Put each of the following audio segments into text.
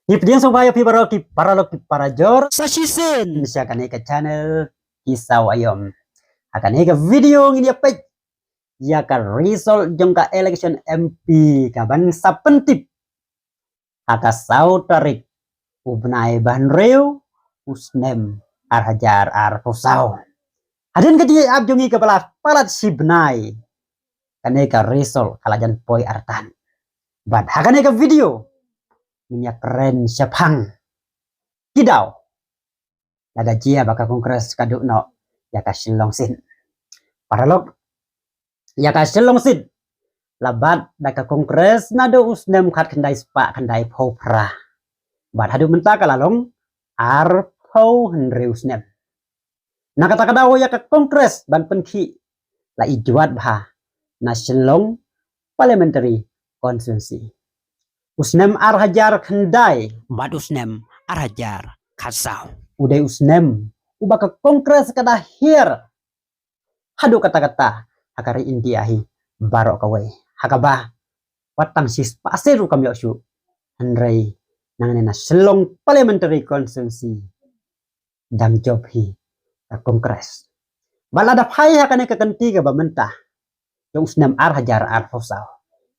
Ipdian supaya pibaroki paraloki parajor sashisen siya kaneka channel Kisau Ayom. Akan eka video ini apa? Ya ka result jongka election MP kaban sapentip. Haka sau tarik ubnai banreu usnem arhajar arfusau. Hadin kaji abjongi kepala palat sibnai. Kaneka result kalajan poi artan. Bad hakaneka video. Minyak keren siapang kidau laga jia baka kongres kaduk no ya ka silong sin paralog ya ka silong sin labat daka kongres nado usnem khat kandai spa kandai phopra bat hadu menta kalalong ar pho henre usnem na kata kadau ya ka kongres ban penki la ijuat bha na silong parliamentary constituency usnem arhajar khandai bad usnem arhajar khasau uday usnem ubaka kongres kada hir hadu kata-kata hakari indiahi barok kawai hakaba watang sis pasiru kami osu handrai nangane na selong parliamentary constituency dang job hi ka kongres balada phai hakane ka kanti ka bamenta yung usnem arhajar arfosau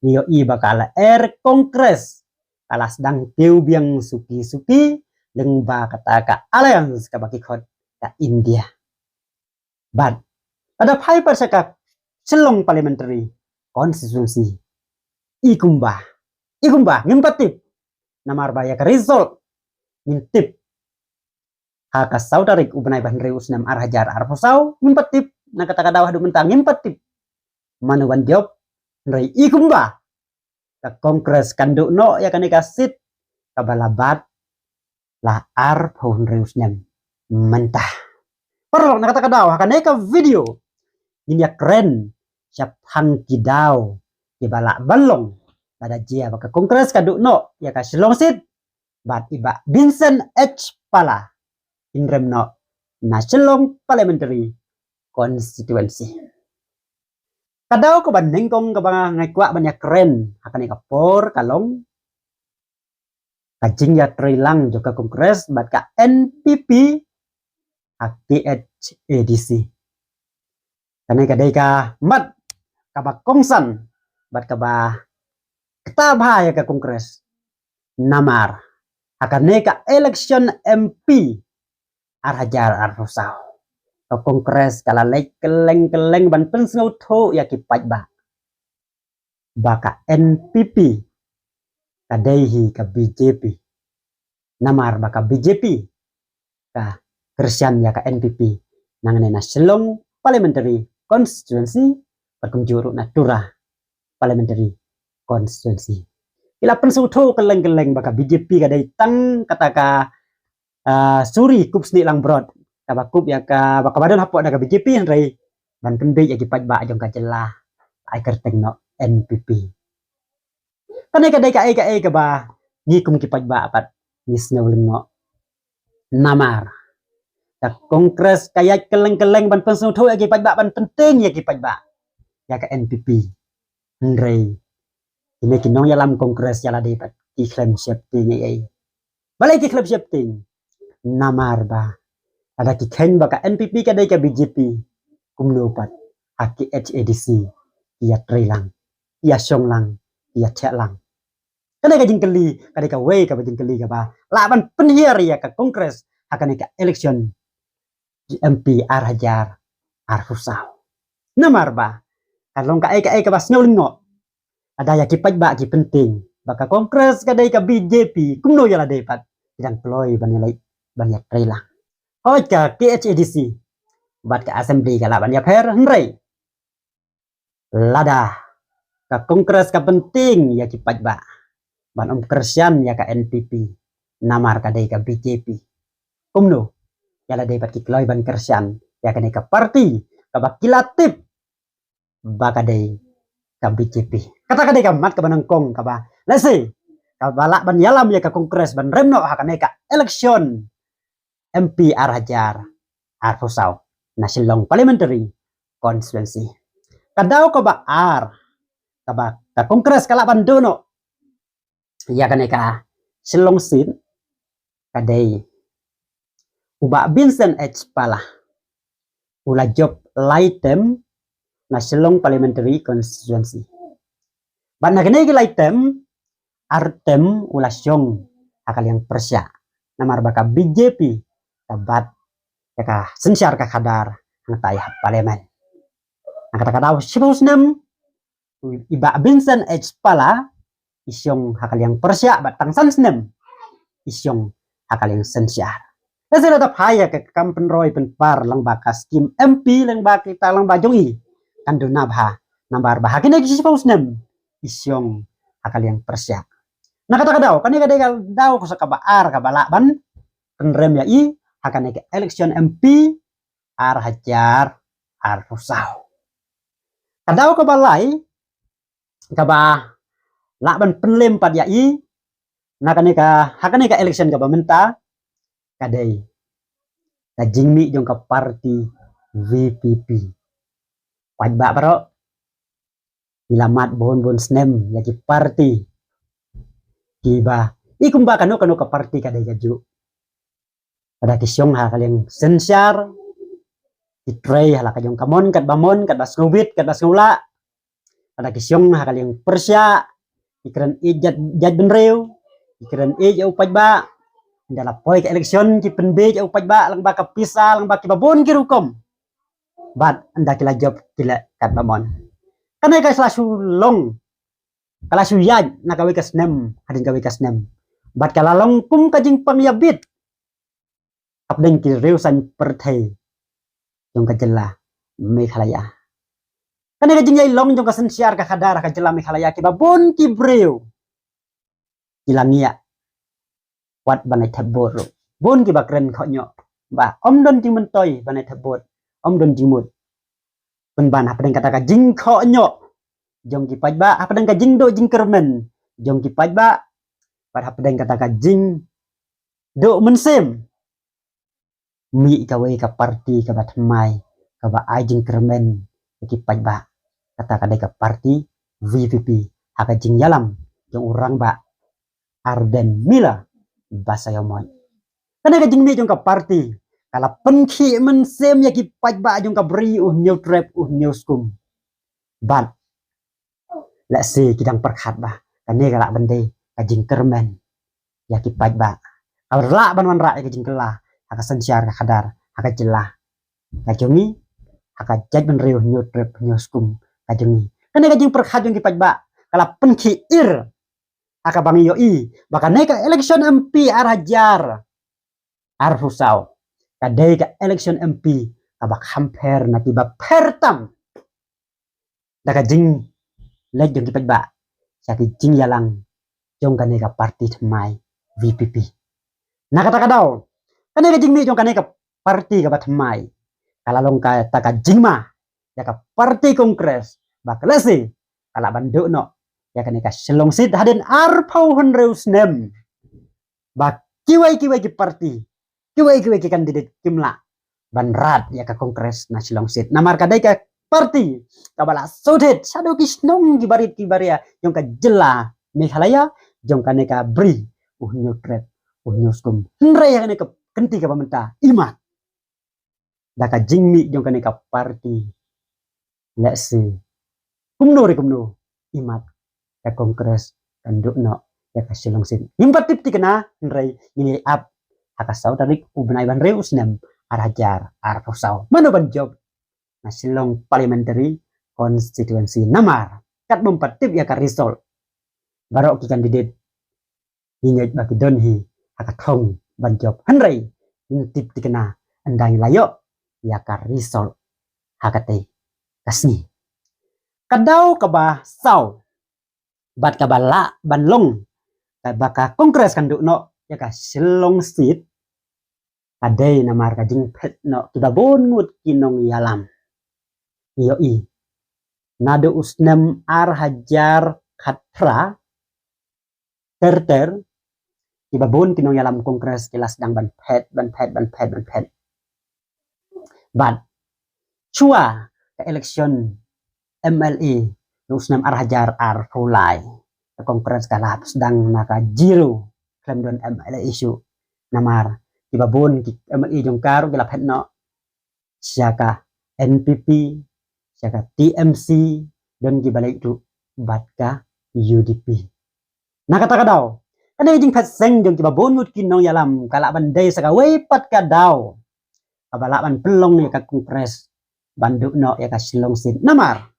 iyo iba kala kongres kala sedang tiu biang suki-suki lengba kataka alliance ka bakikot ka India. But ada pai persaka selong parliamentary constituency ikumba ngimpatip namar baya ka result ngintip haka sautarik ubnai bandre usnam arhajar arfosau ngimpatip na kataka dawah du mentang ngimpatip manuwan job Rai ikumba ka kongres kanduk no ya kaneka sit kabalabat la ar phon reusnem mentah perlu nak kata kadaw kaneka video ini ya keren siap hang kidaw di balak balong pada jia baka kongres kanduk no ya ka silong sit bat iba Vincent H Pala inrem no na silong parliamentary constituency kadau ko banding kong kabanga ngakwa banyak keren akan ikapor kalong kajing ya trilang juga kongres bat ka NPP ADC karena kadai ka mat kabak kongsan bat kaba ketabah ya ka kongres namar akan ka election MP arhajar arfusau ke kongres kala lek keleng ban pensau tho ya kipat ba baka NPP kadaihi ka BJP namar baka BJP ka Kersian ya ka NPP nangane na selong parliamentary constituency perkunjuru natura parliamentary constituency ila pensau tho keleng baka BJP kadai tang kataka suri kupsni lang brod kabakup ya ka bakabadan hapok daga BJP henry ban pendek ya kipat ba jong ka jelah ai kerteng no NPP kanai kadai ka ba ngikum kipat ba apat nisna uleng no namar ka kongres kaya keleng ban pensau tho ya kipat ba ban penting ya kipat ba ya ka NPP henry ini kinong ya lam kongres ya la dapat iklan shifting ai balai iklan shifting namar ba ada kiken baka NPP kadai ka BJP kumlupat aki HADC ia trilang ia songlang ia ceklang kadai ka jingkeli kadai ka wei ka jingkeli ka ba laban penhiar ya ka kongres akan ka election MP arhajar arfusau namar ba kalong ka ka ba snowlingo ada ya kipat ba ki penting baka kongres kadai ka BJP kumno ya la dapat bidang ploy banilai banyak trilang Oka KHADC bat ke assembly kala ban ya per henry lada ka kongres ka penting ya kipat ba ban kersian ya ka NPP namar kadai ka BJP kumno ya la dapat kikloi ban kersian ya kene ka parti ka bakilatip bakadai ka BJP kata kadai ka mat ka banangkong ka ba lesi ka balak ban yalam ya ka kongres ban remno hakane ka election MP arhajar arfusau na silong parliamentary constituency kadau ko ba ka kongres kala bandono ya kaneka Selong Sit kadai uba Vincent H pala ula job Laitem na Selong Parliamentary Constituency. Bat na kene Laitem artem ula syong akal yang persya namar baka BJP kabat ka sensyar ka kadar ang tayah parlemen. Ang kata-kata sibus nem iba Vincent H pala isyong hakal yang persya batang sansnem isyong hakal yang sensyar. Kasi natap haya ke kampen roy penpar lang baka skim MP lang baka kita lang bajongi kandu nabha nambar bahagi na sibus nem isyong hakal yang persya. Nakata daw kani kadai daw ko sa kabaar kabalaban penrem ya i akan ke election MP ar hajar ar rusau. Kadaw kabalay kaba laban penlem pad ya i nakane ka election ka bamenta kadai kajingmi jong ka parti VPP pajba baro ilamat bon snem ya ki parti kiba ikumba kano ka parti kadai kaju pada kisyong hakal yang sensyar itray hala kajong kamon kat bamon kat basngubit kat basngula pada kisyong hakal yang persya ikran ijat jad benrew ikran au pajba ndala poy ka eleksyon ki penbe au pajba lang baka pisa lang baki babon ki rukom bat anda kila job kila kat bamon kanay ka long kala suyad nakawi kasnem hadin kawi kasnem bat kalalong kum kajing pamyabit apden ki reusan perthai jong kajela Meghalaya kanay kajing yai long jong kasensyar ka kadar kajela Meghalaya ki babon ki breu ilangia wat banai tabor bon ki bakren khonyo ba omdon jing mentoy banai tabor omdon jimut penban apden kata kajing khonyo jong ki pajba apden kajing do jing kermen jong ki pajba pad apden kata kajing do mensem mi kawe ka parti ka batmai ka ba ajing kermen ki pajba kata kadai ka parti VPP haka jing yalam jong urang ba Arden Mila basa yomoy kana ka jing mi jong ka parti kala penki mensem ya ki pajba jong ka bri new trap new skum ban la se kidang perkhat ba kane kala bende ka jing kermen ya ki pajba awla ban ra ka jing kala haka sensyar ka kadar haka jelah kajongi haka jad ben rew new trip new skum kajongi kane kajing perkhat jong ki pajba kala penki ir haka bang yoi baka neka election MP ar hajar ar rusau kadai ka election MP kabak hamper na tiba pertam daka jing lej jong ki pajba saki jing yalang jong kane ka parti mai VPP nakata daw kane ka jing mi jong kane ka parti ka batmai kalalong ka taka jingma ya ka parti kongres baklasi kala bandu no ya kane ka Selong Sit haden arpau henreus nem bak kiwai ki parti kiwai ki kandidat kimla banrat ya ka kongres na Selong Sit namar kadai ka parti kabala sodet sadu kisnong ki baria jong ka jela Meghalaya jong kane ka bri new trap new skum henre ya kane ka kenti ka pamenta imat daka jingmi jong kane ka parti lesi kumno imat ka kongres kandukno ya ka Selong Sit nimpat tipti kena henre ini ap haka sautarik ubnai ban reus nem arajar arposau mano ban job na Selong Parliamentary Constituency namar kat mempat tip ya ka result barok ki kandidat ingej baki donhi haka thong ban job henre ini tip tikena andang layo ya ka result hakate kasni kadaw kaba saw bat kabala banlong baka kongres kandukno ya ka Selong Sit kadai namar kajing pet no kita bongut kinong yalam yoi nado usnem ar hajar khatra terter tiba bon kinong yalam kongres kelas dang ban pet ban chua ke election MLE usnem ar hajar ar fulai kongres kalap sedang naka jiru klaim don em ala isu namar ki babon ki MI jong karo ki laphet no siaka NPP siaka TMC don ki balik tu batka UDP na kata kadau kana jing phat seng jong ki babon ngut kin nong yalam kala bandai saka wei pat kadau abala ban pelong ya ka kongres banduk no ya ka silong sin namar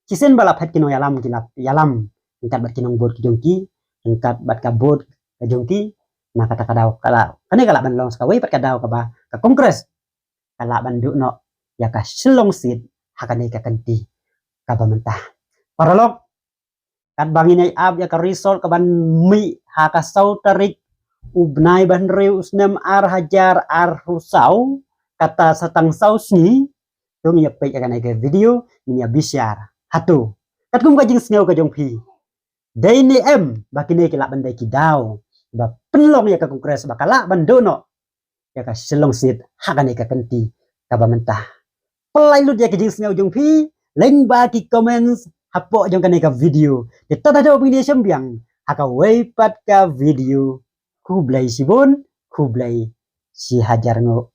kisen bala phat kin nong yalam kilap yalam tingkat bat kinong bot ki jongki tingkat bat ka bot ka jongki na kata kadau kala kane kala ban long saka wei pat kadau ka ba ka kongres kala banduk no ya ka silong sin hakane ka kanti ka pemerintah paralog kat bangin ay ab ya ka result ka ban mi ha ka sau tarik ubnai ban reu usnem ar hajar ar rusau kata satang sau sni dong ya pe ka na video ni ya bisyar hatu kat kum ka jing sneu ka jong pi dai ni em bakine ki lak bandai ki dau ba penlong ya ka kongres bakala bandono ya ka silong sit hakane ka kanti ka pemerintah pelai lut ya ki jing sneu jong pi leng ba ki comments hapo jong kane ka video kita ada opini sembiang haka wei pat ka video ku blai sibon ku blai si hajar ngo